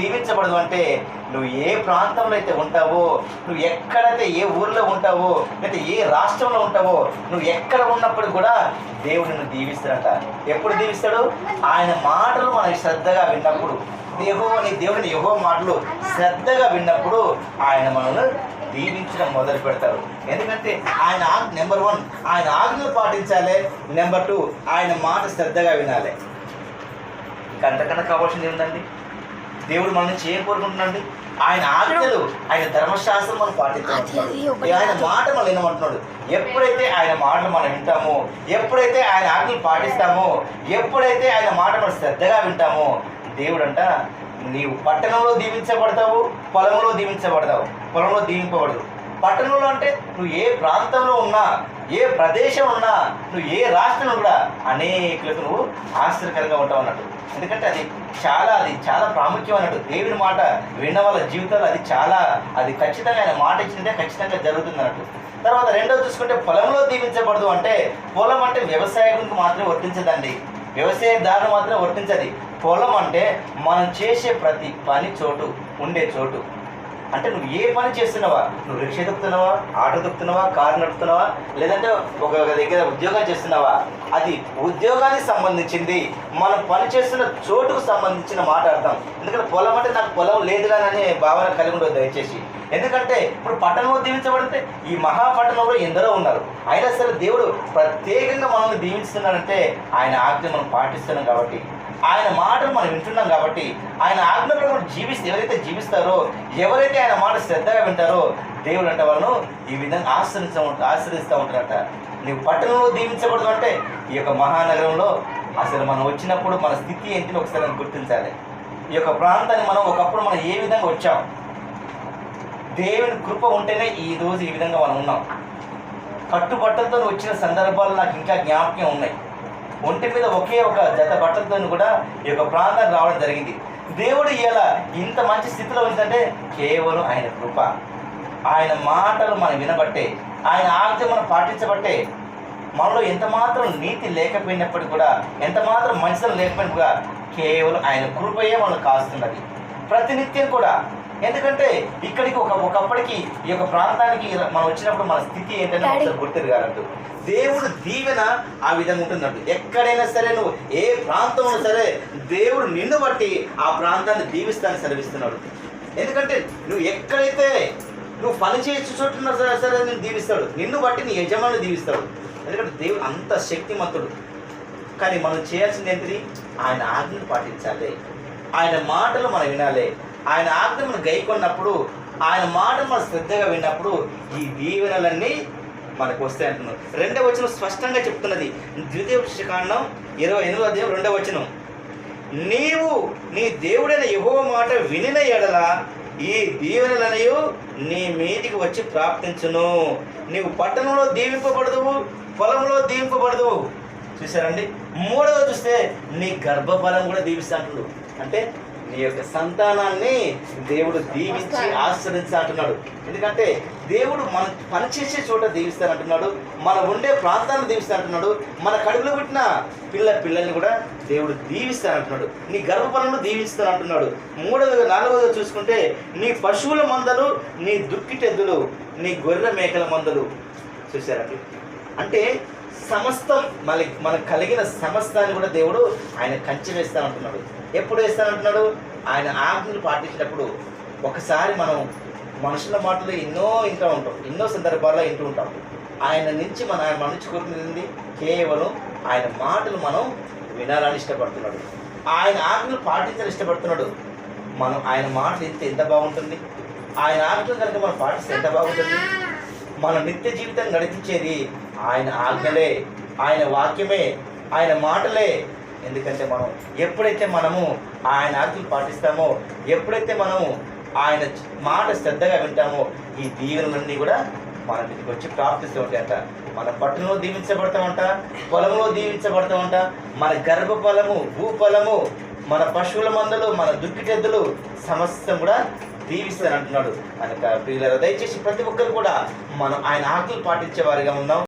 దీవించబడదు అంటే నువ్వు ఏ ప్రాంతంలో అయితే ఉంటావో, నువ్వు ఎక్కడైతే ఏ ఊర్లో ఉంటావో, లేకపోతే ఏ రాష్ట్రంలో ఉంటావో, నువ్వు ఎక్కడ ఉన్నప్పుడు కూడా దేవుడు నిన్ను దీవిస్తాడంట. ఎప్పుడు దీవిస్తాడు? ఆయన మాటలు మనం శ్రద్ధగా విన్నప్పుడు, దేవుడిని యెహోవా మాటలు శ్రద్ధగా విన్నప్పుడు ఆయన మనల్ని దీవించడం మొదలు పెడతారు. ఎందుకంటే ఆయన నెంబర్ 1 ఆయన ఆజ్ఞలు పాటించాలి, నెంబర్ 2 ఆయన మాట శ్రద్ధగా వినాలి. ఇంకా అంతకన్నా కావాల్సింది ఏంటండి? దేవుడు మన నుంచి ఏం కోరుకుంటున్నాడు? ఆయన ఆజ్ఞలు, ఆయన ధర్మశాస్త్రం మనం పాటించాలి, ఆయన మాట మనం వినమంటున్నాడు. ఎప్పుడైతే ఆయన మాటలు మనం వింటామో, ఎప్పుడైతే ఆయన ఆజ్ఞలు పాటిస్తామో, ఎప్పుడైతే ఆయన మాట మనం శ్రద్ధగా వింటామో, దేవుడు అంట నీవు పట్టణంలో దీవించబడతావు, పొలంలో దీవించబడతావు. పొలంలో దీవింపబడదు. పట్టణంలో అంటే నువ్వు ఏ ప్రాంతంలో ఉన్నా, ఏ ప్రదేశం ఉన్నా, నువ్వు ఏ రాష్ట్రంలో కూడా అనేకులకు నువ్వు ఆశ్చర్యకరంగా ఉంటావు అన్నట్టు. ఎందుకంటే అది చాలా ప్రాముఖ్యం అన్నట్టు. దేవుని మాట విన్న వాళ్ళ జీవితాలు అది ఖచ్చితంగా ఆయన మాట ఇచ్చినదే ఖచ్చితంగా జరుగుతుంది అన్నట్టు. తర్వాత రెండోది చూసుకుంటే పొలంలో దీవించబడదు అంటే, పొలం అంటే వ్యవసాయానికి మాత్రమే వర్తించదండి, వ్యవసాయదారులు మాత్రమే వర్తించది. పొలం అంటే మనం చేసే ప్రతి పని చోటు, ఉండే చోటు. అంటే నువ్వు ఏ పని చేస్తున్నావా, నువ్వు రిక్షా తొక్కుతున్నావా, ఆటో తొక్కుతున్నావా, కారు నడుపుతున్నావా, లేదంటే ఒక దగ్గర ఉద్యోగం చేస్తున్నావా, అది ఉద్యోగానికి సంబంధించింది, మనం పని చేస్తున్న చోటుకు సంబంధించిన మాట అర్థం. ఎందుకంటే పొలం అంటే నాకు పొలం లేదు కానీ అనే భావన కలిగి ఉండదు దయచేసి. ఎందుకంటే ఇప్పుడు పట్టణంలో దీవించబడితే ఈ మహాపట్టణంలో ఎందరో ఉన్నారు, అయినా సరే దేవుడు ప్రత్యేకంగా మనల్ని దీవిస్తున్నాడంటే ఆయన ఆజ్ఞ మనం పాటిస్తున్నాం కాబట్టి, ఆయన మాటలు మనం వింటున్నాం కాబట్టి, ఆయన ఆజ్ఞ ప్రకారం ఎవరైతే జీవిస్తారో, ఎవరైతే ఆయన మాట శ్రద్ధగా వింటారో, దేవుడు అంటే వాళ్ళను ఈ విధంగా ఆశ్రయిస్తూ ఉంటారట. నీవు పట్టణంలో దీవించకూడదు అంటే ఈ యొక్క మహానగరంలో అసలు మనం వచ్చినప్పుడు మన స్థితి ఏంటిని ఒకసారి గుర్తించాలి. ఈ యొక్క ప్రాంతాన్ని ఒకప్పుడు మనం ఏ విధంగా వచ్చాం, దేవుని కృప ఉంటేనే ఈ రోజు ఈ విధంగా మనం ఉన్నాం. కట్టుబట్టలతో వచ్చిన సందర్భాలు నాకు ఇంకా జ్ఞాపకం ఉన్నాయి. ఒంటి మీద ఒకే ఒక జత బట్టలతో కూడా ఈ యొక్క ప్రాంతానికి రావడం జరిగింది. దేవుడు ఇలా ఇంత మంచి స్థితిలో ఉందంటే కేవలం ఆయన కృప, ఆయన మాటలు మనం వినబట్టే, ఆయన ఆజ్ఞ మనం పాటించబట్టే. మనలో ఎంత మాత్రం నీతి లేకపోయినప్పటికీ కూడా, ఎంత మాత్రం మనుషులు లేకపోయినా కూడా కేవలం ఆయన కృపయే మనం కాస్తున్నది ప్రతినిత్యం కూడా. ఎందుకంటే ఇక్కడికి ఒకప్పటికి ఈ యొక్క ప్రాంతానికి మనం వచ్చినప్పుడు మన స్థితి ఏంటంటే ఒకసారి గుర్తిరగాలంటూ దేవుడు దీవెన ఆ విధంగా ఉంటున్నట్టు. ఎక్కడైనా సరే నువ్వు ఏ ప్రాంతంలో సరే దేవుడు నిన్ను బట్టి ఆ ప్రాంతాన్ని దీవిస్తాన్ని సెలవిస్తున్నాడు. ఎందుకంటే నువ్వు ఎక్కడైతే నువ్వు పని చేసి చోటున్నా సరే నేను దీవిస్తాడు, నిన్ను బట్టి నీ యజమాని దీవిస్తాడు. ఎందుకంటే దేవుడు అంత శక్తిమంతుడు. కానీ మనం చేయాల్సింది ఏంటిది? ఆయన ఆజ్ఞను పాటించాలి, ఆయన మాటలు మనం వినాలి. ఆయన ఆజ్ఞ మనం గైకొన్నప్పుడు, ఆయన మాటలు మనం శ్రద్ధగా విన్నప్పుడు ఈ దీవెనలన్నీ మనకు వస్తాయి అంటున్నాడు. 2వ వచనం స్పష్టంగా చెప్తున్నది. ద్వితీయోపదేశకాండం 28వ అధ్యాయం 2వ వచనం, నీవు నీ దేవుడైన యెహోవా మాట వినిన ఎడల ఈ దీవెనలనయు నీ మీదికి వచ్చి ప్రాప్తించును. నీవు పట్టణంలో దీవింపబడదువు, పొలంలో దీవింపబడదువు. చూసారండి? 3వ చూస్తే నీ గర్భఫలం కూడా దీవిస్తా అంటున్నాడు. అంటే నీ యొక్క సంతానాన్ని దేవుడు దీవించి ఆశ్రయించి అంటున్నాడు. ఎందుకంటే దేవుడు మన పనిచేసే చోట దీవిస్తానంటున్నాడు, మన ఉండే ప్రాంతాన్ని దీవిస్తానంటున్నాడు, మన కడుపులో పుట్టిన పిల్లల్ని కూడా దేవుడు దీవిస్తానంటున్నాడు, నీ గర్భఫలను దీవిస్తానంటున్నాడు. 4వ చూసుకుంటే నీ పశువుల మందలు, నీ దుక్కిటెద్దులు, నీ గొర్రె మేకల మందలు. చూసారండి? అంటే సమస్తం మనకు కలిగిన సమస్తాన్ని కూడా దేవుడు ఆయన కంచె వేస్తానంటున్నాడు. ఎప్పుడు వేస్తానంటున్నాడు? ఆయన ఆజ్ఞలు పాటించినప్పుడు. ఒకసారి మనం మనుషుల మాటలు ఎన్నో వింటూ ఉంటాం, ఎన్నో సందర్భాల్లో వింటూ ఉంటాం. ఆయన నుంచి మన నుంచి కోరుకునేది కేవలం ఆయన మాటలు మనం వినాలని ఇష్టపడుతున్నాడు, ఆయన ఆజ్ఞలు పాటించాలని ఇష్టపడుతున్నాడు. మనం ఆయన మాటలు ఎంత బాగుంటుంది, ఆయన ఆజ్ఞలు కనుక మనం పాటిస్తే ఎంత బాగుంటుంది. మన నిత్య జీవితం నడిపించేది ఆయన ఆజ్ఞలే, ఆయన వాక్యమే, ఆయన మాటలే. ఎందుకంటే మనం ఎప్పుడైతే మనము ఆయన ఆజ్ఞలు పాటిస్తామో, ఎప్పుడైతే మనము ఆయన మాట శ్రద్ధగా వింటామో, ఈ దీవెనలన్నీ కూడా మన మీదకి వచ్చి ప్రాప్తిస్తూ ఉంటాయంట. మన పట్టణంలో దీవించబడతామంట, పొలంలో దీవించబడతామంట, మన గర్భఫలము, భూఫలము, మన పశువుల మందలు, మన దుక్కిటెద్దులు సమస్తం కూడా దీవిస్తాను అంటున్నాడు. కనుక ప్రియులారా, దయచేసి ప్రతి ఒక్కరు కూడా మనం ఆయన ఆజ్ఞలు పాటించే వారిగా ఉన్నాం.